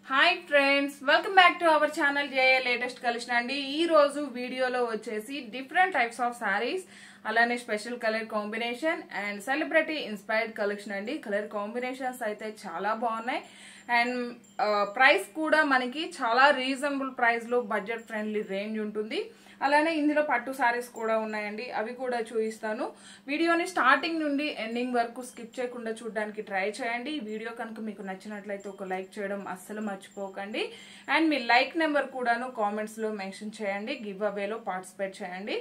Hi friends, welcome back to our channel J A latest collection అండి. ఈ రోజు వీడియోలో వచ్చేసి డిఫరెంట్ టైప్స్ ఆఫ్ సారీస్, అలానే special colour combination and celebrity inspired collection అండి. కలర్ కాంబినేషన్స్ అయితే చాలా బాగున్నాయి అండ్ ప్రైస్ కూడా మనకి చాలా రీజనబుల్ ప్రైస్ లో బడ్జెట్ ఫ్రెండ్లీ రేంజ్ ఉంటుంది. అలానే ఇందులో పట్టు సారీస్ కూడా ఉన్నాయండి, అవి కూడా చూపిస్తాను. వీడియోని స్టార్టింగ్ నుండి ఎండింగ్ వరకు స్కిప్ చేయకుండా చూడడానికి ట్రై చేయండి. ఈ వీడియో కనుక మీకు నచ్చినట్లయితే ఒక లైక్ చేయడం అస్సలు మర్చిపోకండి. అండ్ మీ లైక్ నెంబర్ కూడాను కామెంట్స్ లో మెన్షన్ చేయండి. గివ్ అవేలో పార్టిసిపేట్ చేయండి.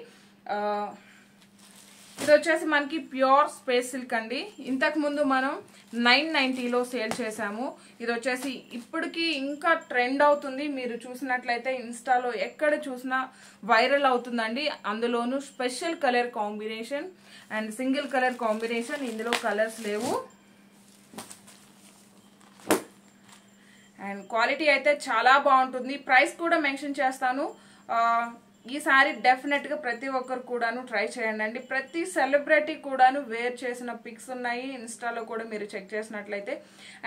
ఇది వచ్చేసి మనకి ప్యూర్ స్పేస్ సిల్క్ అండి. ఇంతకు ముందు మనం 990లో సేల్ చేసాము. ఇది వచ్చేసి ఇప్పటికి ఇంకా ట్రెండ్ అవుతుంది. మీరు చూసినట్లయితే ఇన్స్టాలో ఎక్కడ చూసినా వైరల్ అవుతుందండి. అందులోనూ special colour combination and single colour combination, ఇందులో కలర్స్ లేవు. అండ్ క్వాలిటీ అయితే చాలా బాగుంటుంది. ప్రైస్ కూడా మెన్షన్ చేస్తాను. ఈ సారీ డెఫినెట్ గా ప్రతి ఒక్కరు కూడాను ట్రై చేయండి అండి. ప్రతి సెలబ్రిటీ కూడాను వేర్ చేసిన పిక్స్ ఉన్నాయి ఇన్స్టాలో కూడా మీరు చెక్ చేసినట్లయితే.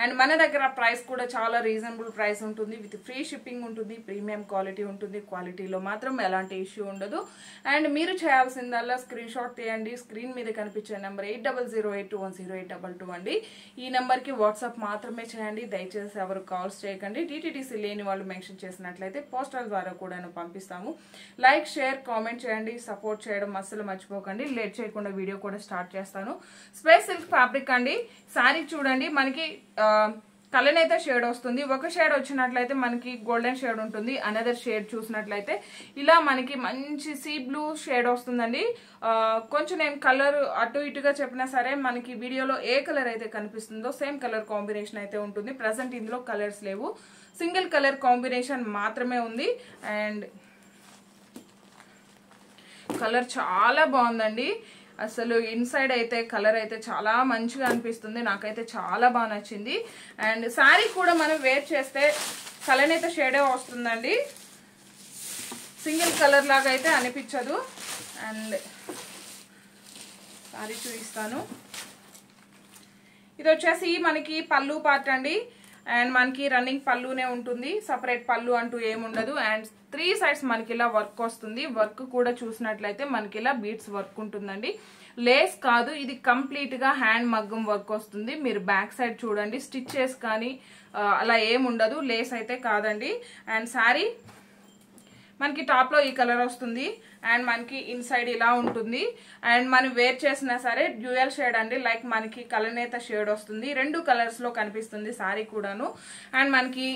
అండ్ మన దగ్గర ప్రైస్ కూడా చాలా రీజనబుల్ ప్రైస్ ఉంటుంది. విత్ ఫ్రీ షిప్పింగ్ ఉంటుంది, ప్రీమియం క్వాలిటీ ఉంటుంది. క్వాలిటీలో మాత్రం ఎలాంటి ఇష్యూ ఉండదు. అండ్ మీరు చేయాల్సిందల్లా స్క్రీన్ షాట్ తీయండి. స్క్రీన్ మీద కనిపించే నెంబర్ 8008210822 అండి. ఈ నెంబర్ కి వాట్సాప్ మాత్రమే చేయండి. దయచేసి ఎవరు కాల్స్ చేయకండి. టీటీడీసీ లేని వాళ్ళు మెన్షన్ చేసినట్లయితే పోస్టల్ ద్వారా కూడా పంపిస్తాము. లైక్, షేర్, కామెంట్ చేయండి. సపోర్ట్ చేయడం అస్సలు మర్చిపోకండి. లేట్ చేయకుండా వీడియో కూడా స్టార్ట్ చేస్తాను. స్పేస్ సిల్క్ ఫ్యాబ్రిక్ అండి. సారీ చూడండి, మనకి కలర్ అయితే షేడ్ వస్తుంది. ఒక షేడ్ వచ్చినట్లయితే మనకి గోల్డెన్ షేడ్ ఉంటుంది. అనదర్ షేడ్ చూసినట్లయితే ఇలా మనకి మంచి సీ బ్లూ షేడ్ వస్తుందండి. కొంచెం నేను కలర్ అటు ఇటుగా చెప్పినా సరే మనకి వీడియోలో ఏ కలర్ అయితే కనిపిస్తుందో సేమ్ కలర్ కాంబినేషన్ అయితే ఉంటుంది. ప్రజెంట్ ఇందులో కలర్స్ లేవు, సింగిల్ కలర్ కాంబినేషన్ మాత్రమే ఉంది. అండ్ కలర్ చాలా బాగుందండి. అసలు ఇన్సైడ్ అయితే కలర్ అయితే చాలా మంచిగా అనిపిస్తుంది. నాకైతే చాలా బాగా నచ్చింది. అండ్ శారీ కూడా మనం వేర్ చేస్తే కలర్ అయితే షేడే వస్తుందండి, సింగిల్ కలర్ లాగా అయితే అనిపించదు. అండ్ శారీ చూపిస్తాను. ఇది వచ్చేసి మనకి పళ్ళు పార్ట్ అండి. అండ్ మనకి రన్నింగ్ పళ్ళునే ఉంటుంది, సపరేట్ పళ్ళు అంటూ ఏముండదు. అండ్ 3 సైడ్స్ మనకి ఇలా వర్క్ వస్తుంది. వర్క్ కూడా చూసినట్లయితే మనకి ఇలా బీడ్స్ వర్క్ ఉంటుందండి. లేస్ కాదు, ఇది కంప్లీట్ గా హ్యాండ్ మగ్గం వర్క్ వస్తుంది. మీరు బ్యాక్ సైడ్ చూడండి, స్టిచెస్ కానీ అలా ఏముండదు, లేస్ అయితే కాదండి. అండ్ శారీ మనకి టాప్ లో ఈ కలర్ వస్తుంది. అండ్ మనకి ఇన్సైడ్ ఇలా ఉంటుంది. అండ్ మనం వేర్ చేసినా సరే డ్యూయల్ షేడ్ అండి, లైక్ మనకి కలనేత షేడ్ వస్తుంది. 2 కలర్స్ లో కనిపిస్తుంది సారీ కూడాను. అండ్ మనకి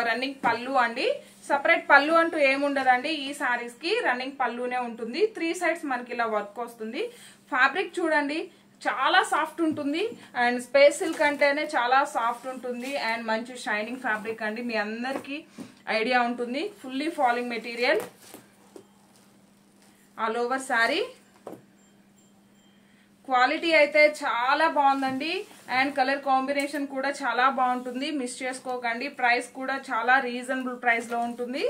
రన్నింగ్ పళ్ళు అండి. సపరేట్ పళ్ళు అంటూ ఏముండదండి. ఈ సారీస్ కి రన్నింగ్ పళ్ళునే ఉంటుంది. 3 సైడ్స్ మనకి ఇలా వర్క్ వస్తుంది. ఫ్యాబ్రిక్ చూడండి, చాలా సాఫ్ట్ ఉంటుంది. అండ్ స్పేస్ సిల్క్ అంటేనే చాలా సాఫ్ట్ ఉంటుంది. అండ్ మంచి షైనింగ్ ఫ్యాబ్రిక్ అండి, మీ అందరికి ఐడియా ఉంటుంది. Fully falling material all over sari. Quality అయితే చాలా బాగుందండి. అండ్ కలర్ కాంబినేషన్ కూడా చాలా బాగుంటుంది, మిస్ చేసుకోకండి. ప్రైస్ కూడా చాలా రీజనబుల్ ప్రైస్ లో ఉంటుంది.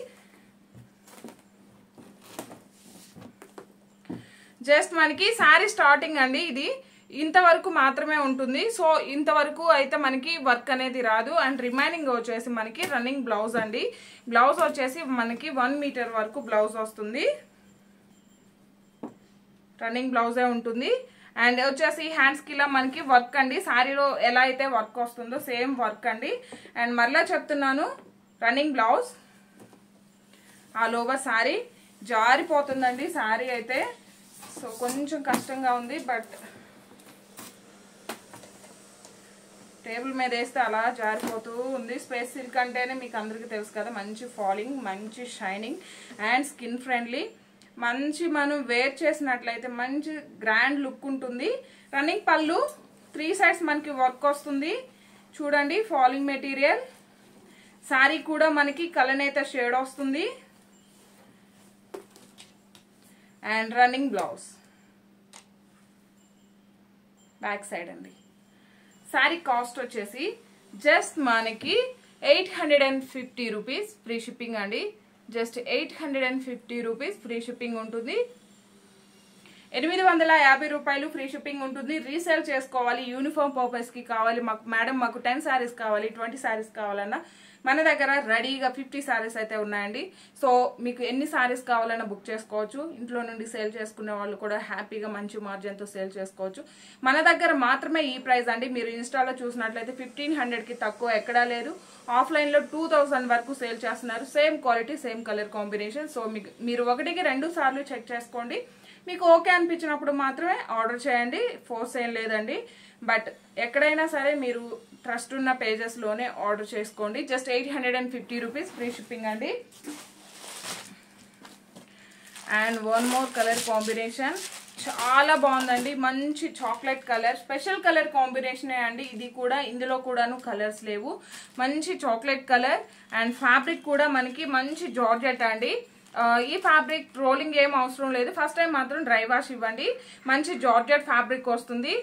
జస్ట్ మనకి శారీ స్టార్టింగ్ అండి, ఇది ఇంతవరకు మాత్రమే ఉంటుంది. సో ఇంతవరకు అయితే మనకి వర్క్ అనేది రాదు. అండ్ రిమైనింగ్ వచ్చేసి మనకి రన్నింగ్ బ్లౌజ్ అండి. బ్లౌజ్ వచ్చేసి మనకి 1 మీటర్ వరకు బ్లౌజ్ వస్తుంది. రన్నింగ్ బ్లౌజే ఉంటుంది. అండ్ వచ్చేసి హ్యాండ్స్ కి ఇలా మనకి వర్క్ అండి. శారీలో ఎలా అయితే వర్క్ వస్తుందో సేమ్ వర్క్ అండి. అండ్ మరలా చెప్తున్నాను, running blouse all over sari. జారిపోతుందండి శారీ అయితే, సో కొంచెం కష్టంగా ఉంది. బట్ టేబుల్ మీద వేస్తే అలా జారిపోతూ ఉంది. స్పేస్ సిల్క్ అంటేనే మీకు అందరికీ తెలుసు కదా, మంచి ఫాలింగ్, మంచి షైనింగ్ అండ్ స్కిన్ ఫ్రెండ్లీ. మంచి మనం వేర్ చేసినట్లయితే మంచి గ్రాండ్ లుక్ ఉంటుంది. రన్నింగ్ పళ్ళు, 3 సైడ్స్ మనకి వర్క్ వస్తుంది. చూడండి ఫాలింగ్ మెటీరియల్. శారీ కూడా మనకి కలనేత షేడ్ వస్తుంది. And running blouse back side అండి. శారీ కాస్ట్ వచ్చేసి జస్ట్ మనకి 850 రూపీస్ ఫ్రీ షిప్పింగ్ అండి. జస్ట్ 850 రూపీస్ ఫ్రీ షిప్పింగ్ ఉంటుంది. 850 రూపాయలు ఫ్రీ షిప్పింగ్ ఉంటుంది. రీసేల్ చేసుకోవాలి, యూనిఫామ్ పర్పస్ కి కావాలి, మాకు 10 సారీస్ కావాలి, 20 సారీస్ కావాలన్నా మన దగ్గర రెడీగా 50 సారీస్ అయితే ఉన్నాయండి. సో మీకు ఎన్ని సారీస్ కావాలన్నా బుక్ చేసుకోవచ్చు. ఇంట్లో నుండి సేల్ చేసుకునే వాళ్ళు కూడా హ్యాపీగా మంచి మార్జిన్ తో సేల్ చేసుకోవచ్చు. మన దగ్గర మాత్రమే ఈ ప్రైస్ అండి. మీరు ఇన్స్టాలో చూసినట్లయితే 1500కి తక్కువ ఎక్కడా లేదు. ఆఫ్లైన్ లో 2000 వరకు సేల్ చేస్తున్నారు. Same quality, same colour combination. So మీరు 1కి 2 సార్లు చెక్ చేసుకోండి. మీకు ఓకే అనిపించినప్పుడు మాత్రమే ఆర్డర్ చేయండి. ఫోర్స్ ఏం లేదండి. బట్ ఎక్కడైనా సరే మీరు ట్రస్ట్ ఉన్న పేజెస్ లోనే ఆర్డర్ చేసుకోండి. జస్ట్ 850 రూపీస్ ఫ్రీ షిప్పింగ్ అండి. And one more colour combination చాలా బాగుందండి. మంచి చాక్లెట్ కలర్, స్పెషల్ కలర్ కాంబినేషనే అండి ఇది కూడా. ఇందులో కూడాను కలర్స్ లేవు. మంచి చాక్లెట్ కలర్ అండ్ ఫ్యాబ్రిక్ కూడా మనకి మంచి జార్జెట్ అండి. ఈ ఫ్యాబ్రిక్ రోలింగ్ ఏం అవసరం లేదు. ఫస్ట్ టైం మాత్రం డ్రై వాష్ ఇవ్వండి. మంచి జార్జెట్ ఫ్యాబ్రిక్ వస్తుంది.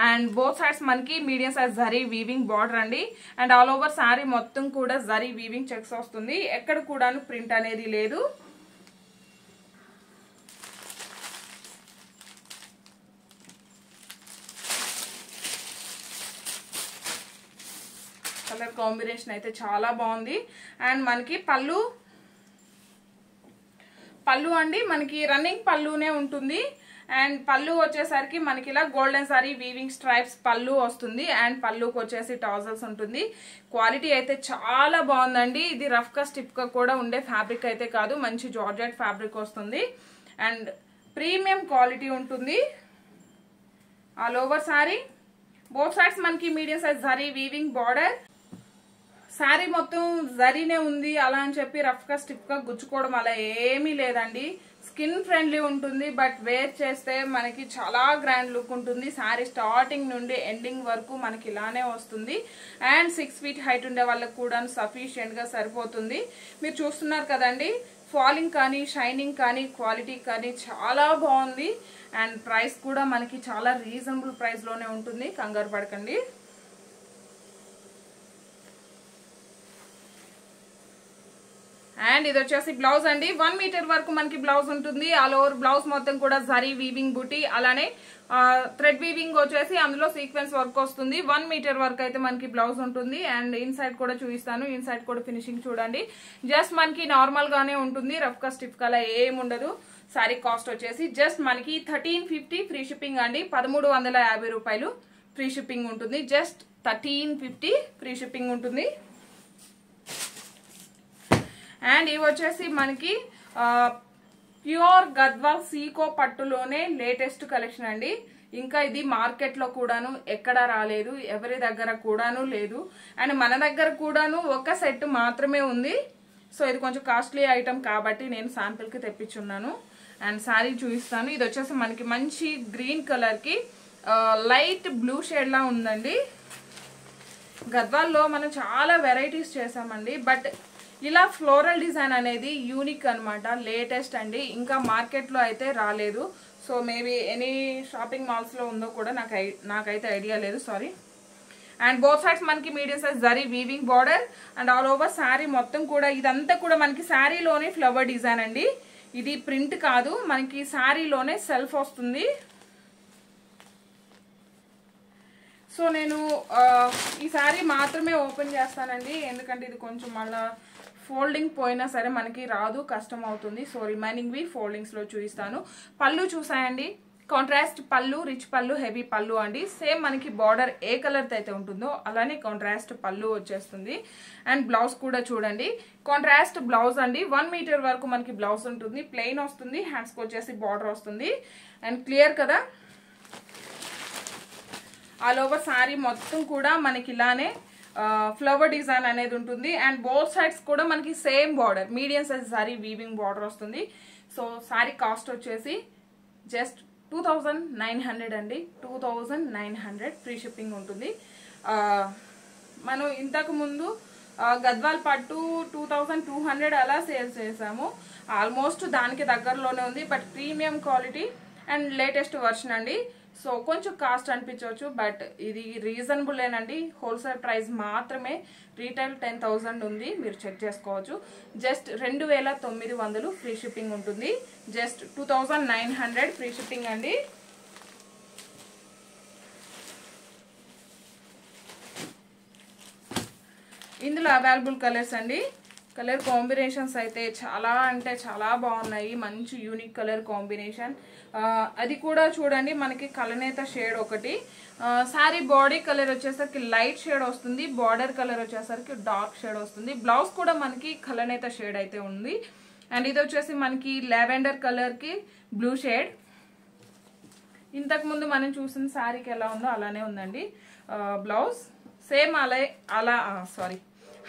అండ్ బోత్ సైడ్స్ మనకి medium size zari weaving border అండి. అండ్ ఆల్ ఓవర్ సారీ మొత్తం కూడా జరీ వీవింగ్ చెక్స్ వస్తుంది. ఎక్కడ కూడాను ప్రింట్ అనేది లేదు. కలర్ కాంబినేషన్ అయితే చాలా బాగుంది. అండ్ మనకి పళ్ళు అండి మనకి రన్నింగ్ పళ్ళునే ఉంటుంది. అండ్ పళ్ళు వచ్చేసరికి మనకి ఇలా గోల్డెన్ సారీ వీవింగ్ స్ట్రైప్స్ పళ్ళు వస్తుంది. అండ్ పళ్ళుకి వచ్చేసి టాజల్స్ ఉంటుంది. క్వాలిటీ అయితే చాలా బాగుందండి. ఇది రఫ్ గా స్టిప్ గా కూడా ఉండే ఫ్యాబ్రిక్ అయితే కాదు. మంచి జార్జెట్ ఫ్యాబ్రిక్ వస్తుంది. అండ్ ప్రీమియం క్వాలిటీ ఉంటుంది. All over sari both sides మనకి medium size zari weaving border. Sari మొత్తం జరీనే ఉంది అలా అని చెప్పి రఫ్ గా స్టిప్ గా గుచ్చుకోవడం అలా ఏమీ లేదండి. స్కిన్ ఫ్రెండ్లీ ఉంటుంది. బట్ వేర్ చేస్తే మనకి చాలా గ్రాండ్ లుక్ ఉంటుంది. శారీ స్టార్టింగ్ నుండి ఎండింగ్ వరకు మనకి ఇలానే వస్తుంది. అండ్ 6 ఫీట్ హైట్ ఉండే వాళ్ళకి కూడా సఫిషియెంట్ గా సరిపోతుంది. మీరు చూస్తున్నారు కదండి, ఫాలింగ్ కానీ, షైనింగ్ కానీ, క్వాలిటీ కానీ చాలా బాగుంది. అండ్ ప్రైస్ కూడా మనకి చాలా రీజనబుల్ ప్రైస్ లోనే ఉంటుంది. కంగారు పడకండి. అండ్ ఇది వచ్చేసి బ్లౌజ్ అండి. 1 మీటర్ వరకు మనకి బ్లౌజ్ ఉంటుంది. ఆల్ ఓవర్ బ్లౌజ్ మొత్తం కూడా జరీ వీవింగ్ బుటీ, అలానే థ్రెడ్ వీవింగ్ వచ్చేసి అందులో సీక్వెన్స్ వర్క్ వస్తుంది. 1 మీటర్ వరకు అయితే మనకి బ్లౌజ్ ఉంటుంది. అండ్ ఇన్సైడ్ కూడా చూపిస్తాను. ఇన్సైడ్ కూడా ఫినిషింగ్ చూడండి. జస్ట్ మనకి నార్మల్ గానే ఉంటుంది. రఫ్ గా స్టిఫ్ గా ఏముండదు. సారీ కాస్ట్ వచ్చేసి జస్ట్ మనకి 1350 ఫ్రీ షిప్పింగ్ అండి. 1350 రూపాయలు ఫ్రీ షిప్పింగ్ ఉంటుంది. జస్ట్ 1350 ఫ్రీ షిప్పింగ్ ఉంటుంది. అండ్ ఇవి వచ్చేసి మనకి pure Gadwal Seeko పట్టులోనే latest collection అండి. ఇంకా ఇది మార్కెట్ లో కూడాను ఎక్కడా రాలేదు, ఎవరి దగ్గర కూడాను లేదు. అండ్ మన దగ్గర కూడాను ఒక సెట్ మాత్రమే ఉంది. సో ఇది కొంచెం కాస్ట్లీ ఐటమ్ కాబట్టి నేను శాంపిల్ కి తెప్పించున్నాను. అండ్ శారీ చూపిస్తాను. ఇది వచ్చేసి మనకి మంచి గ్రీన్ కలర్ కి లైట్ బ్లూ షేడ్ లా ఉందండి. గద్వాల్లో మనం చాలా వెరైటీస్ చేసామండి. బట్ ఇలా ఫ్లోరల్ డిజైన్ అనేది యూనిక్ అనమాట, లేటెస్ట్ అండి. ఇంకా మార్కెట్లో అయితే రాలేదు. So maybe any shopping malls లో ఉందో కూడా నాకైతే ఐడియా లేదు, సారీ. అండ్ బోత్ సైడ్స్ మనకి medium size zari weaving border. And all over sari మొత్తం కూడా ఇదంతా కూడా మనకి శారీలోనే ఫ్లవర్ డిజైన్ అండి. ఇది ప్రింట్ కాదు, మనకి శారీలోనే సెల్ఫ్ వస్తుంది. సో నేను ఈ శారీ మాత్రమే ఓపెన్ చేస్తానండి. ఎందుకంటే ఇది కొంచెం మళ్ళా ఫోల్డింగ్ పోయినా సరే మనకి రాదు, కష్టం అవుతుంది. సో రిమైనింగ్ వి ఫోల్డింగ్స్ లో చూపిస్తాను. పళ్ళు చూసాయండి. కాంట్రాస్ట్ పళ్ళు, రిచ్ పళ్ళు, హెవీ పళ్ళు అండి. సేమ్ మనకి బార్డర్ ఏ కలర్ అయితే ఉంటుందో అలానే కాంట్రాస్ట్ పళ్ళు వచ్చేస్తుంది. అండ్ బ్లౌజ్ కూడా చూడండి, కాంట్రాస్ట్ బ్లౌజ్ అండి. 1 మీటర్ వరకు మనకి బ్లౌజ్ ఉంటుంది. ప్లెయిన్ వస్తుంది. హ్యాండ్స్ కి వచ్చేసి బార్డర్ వస్తుంది. అండ్ క్లియర్ కదా. ఆల్ ఓవర్ శారీ మొత్తం కూడా మనకి ఇలానే ఫ్లవర్ డిజైన్ అనేది ఉంటుంది. అండ్ బోత్ సైడ్స్ కూడా మనకి same border, medium size sorry weaving border వస్తుంది. సో సారీ కాస్ట్ వచ్చేసి జస్ట్ 2900 అండి. 2900 ఫ్రీ షిప్పింగ్ ఉంటుంది. మనం ఇంతకు ముందు గద్వాల్ పట్టు 2200 అలా సేల్ చేసాము. ఆల్మోస్ట్ దానికి దగ్గరలోనే ఉంది. But premium quality and latest version అండి. సో కొంచెం కాస్ట్ అనిపించవచ్చు, బట్ ఇది రీజనబులేనండి. హోల్సేల్ ప్రైస్ మాత్రమే. రీటైల్ 10,000 ఉంది, మీరు చెక్ చేసుకోవచ్చు. జస్ట్ 2,900 ఫ్రీ షిప్పింగ్ ఉంటుంది. జస్ట్ 2,900 ఫ్రీ షిప్పింగ్ అండి. ఇందులో అవైలబుల్ కలర్స్ అండి. కలర్ కాంబినేషన్స్ అయితే చాలా అంటే చాలా బాగున్నాయి. మంచి యూనిక్ కలర్ కాంబినేషన్. అది కూడా చూడండి, మనకి కలనేత షేడ్ ఒకటి. సారీ బాడీ కలర్ వచ్చేసరికి లైట్ షేడ్ వస్తుంది, బార్డర్ కలర్ వచ్చేసరికి డార్క్ షేడ్ వస్తుంది. బ్లౌజ్ కూడా మనకి కలనేత షేడ్ అయితే ఉంది. అండ్ ఇది వచ్చేసి మనకి లావెండర్ కలర్కి బ్లూ షేడ్. ఇంతకుముందు మనం చూసిన శారీకి ఎలా ఉందో అలానే ఉందండి. బ్లౌజ్ సేమ్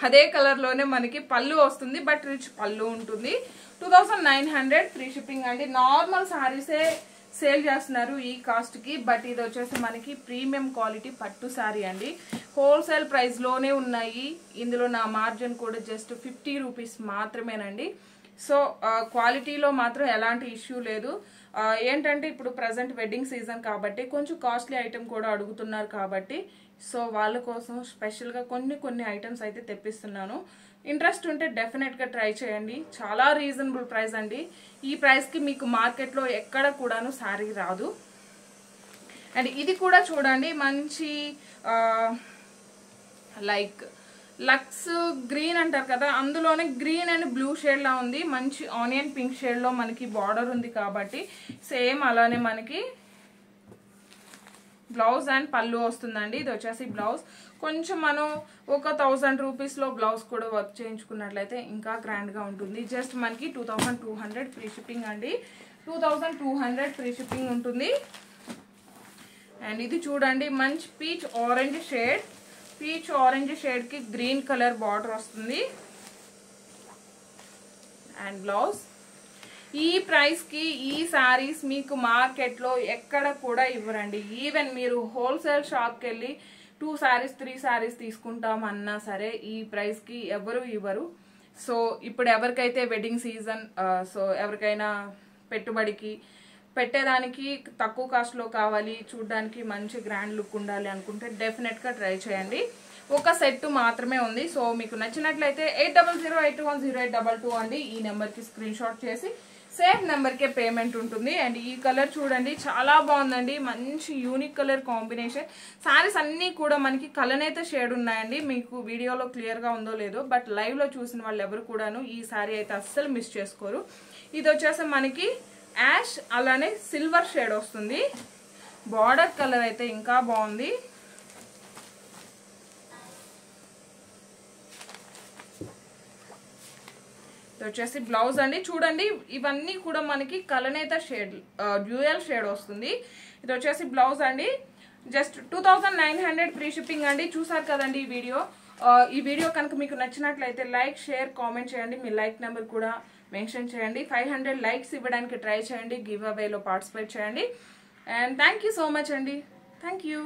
అదే కలర్లోనే మనకి పళ్ళు వస్తుంది, బట్ రిచ్ పళ్ళు ఉంటుంది. 2,900 ఫ్రీ షిప్పింగ్ అండి. నార్మల్ శారీసే సేల్ చేస్తున్నారు ఈ కాస్ట్కి, బట్ ఇది వచ్చేసి మనకి ప్రీమియం క్వాలిటీ పట్టు శారీ అండి. హోల్సేల్ ప్రైస్లోనే ఉన్నాయి. ఇందులో నా మార్జిన్ కూడా జస్ట్ 50 రూపీస్ మాత్రమేనండి. సో క్వాలిటీలో మాత్రం ఎలాంటి ఇష్యూ లేదు. ఏంటంటే ఇప్పుడు ప్రజెంట్ వెడ్డింగ్ సీజన్ కాబట్టి కొంచెం కాస్ట్లీ ఐటమ్ కూడా అడుగుతున్నారు కాబట్టి, సో వాళ్ళ కోసం స్పెషల్గా కొన్ని ఐటమ్స్ అయితే తెప్పిస్తున్నాను. ఇంట్రెస్ట్ ఉంటే డెఫినెట్గా ట్రై చేయండి. చాలా రీజనబుల్ ప్రైస్ అండి. ఈ ప్రైస్కి మీకు మార్కెట్లో ఎక్కడ కూడాను శారీ రాదు. అండ్ ఇది కూడా చూడండి, మంచి లైక్ లక్స్ గ్రీన్ అంటారు కదా, అందులోనే గ్రీన్ అండ్ బ్లూ షేడ్ లా ఉంది. మంచి ఆనియన్ పింక్ షేడ్ లో మనకి బార్డర్ ఉంది కాబట్టి సేమ్ అలానే మనకి బ్లౌజ్ అండ్ పళ్ళు వస్తుందండి. ఇది వచ్చేసి బ్లౌజ్. కొంచెం మనం ఒక 1,000 రూపీస్లో బ్లౌజ్ కూడా వర్క్ చేయించుకున్నట్లయితే ఇంకా గ్రాండ్గా ఉంటుంది. జస్ట్ మనకి 2,200 ఫ్రీ షిప్పింగ్ అండి. 2,200 ఫ్రీ షిప్పింగ్ ఉంటుంది. అండ్ ఇది చూడండి, మంచి peach orange shade. Peach orange షేడ్కి గ్రీన్ కలర్ బార్డర్ వస్తుంది. And blouse. ఈ ప్రైస్కి ఈ శారీస్ మీకు మార్కెట్లో ఎక్కడ కూడా ఇవ్వరండి. ఈవెన్ మీరు హోల్సేల్ షాప్కి వెళ్ళి 2 శారీస్ 3 శారీస్ తీసుకుంటామన్నా సరే ఈ ప్రైస్కి ఎవరు ఇవ్వరు. సో ఇప్పుడు ఎవరికైతే వెడ్డింగ్ సీజన్, సో ఎవరికైనా పెట్టుబడికి పెట్టేదానికి తక్కువ కాస్ట్లో కావాలి, చూడడానికి మంచి గ్రాండ్ లుక్ ఉండాలి అనుకుంటే డెఫినెట్గా ట్రై చేయండి. ఒక సెట్ మాత్రమే ఉంది. సో మీకు నచ్చినట్లయితే 8008210822 అండి. ఈ నెంబర్కి స్క్రీన్ షాట్ చేసి సేమ్ నెంబర్కే పేమెంట్ ఉంటుంది. అండ్ ఈ కలర్ చూడండి, చాలా బాగుందండి. మంచి యూనిక్ కలర్ కాంబినేషన్. శారీస్ అన్నీ కూడా మనకి కలనేత షేడ్ ఉన్నాయండి. మీకు వీడియోలో క్లియర్గా ఉందో లేదో, బట్ లైవ్లో చూసిన వాళ్ళు ఎవరు కూడాను ఈ శారీ అయితే అస్సలు మిస్ చేసుకోరు. ఇది వచ్చేసి మనకి యాష్ అలానే సిల్వర్ షేడ్ వస్తుంది. బార్డర్ కలర్ అయితే ఇంకా బాగుంది. ఇది వచ్చేసి బ్లౌజ్ అండి. చూడండి, ఇవన్నీ కూడా మనకి కలనేత షేడ్, డ్యూయల్ షేడ్ వస్తుంది. ఇది వచ్చేసి బ్లౌజ్ అండి. జస్ట్ 2,900 ఫ్రీ షిప్పింగ్ అండి. చూసారు కదండి ఈ వీడియో కనుక మీకు నచ్చినట్లయితే లైక్, షేర్, కామెంట్ చేయండి. మీ లైక్ నెంబర్ కూడా మెన్షన్ చేయండి. 500 లైక్స్ ఇవ్వడానికి ట్రై చేయండి. గివ్ అవేలో పార్టిసిపేట్ చేయండి. And thank you so much అండి. Thank you.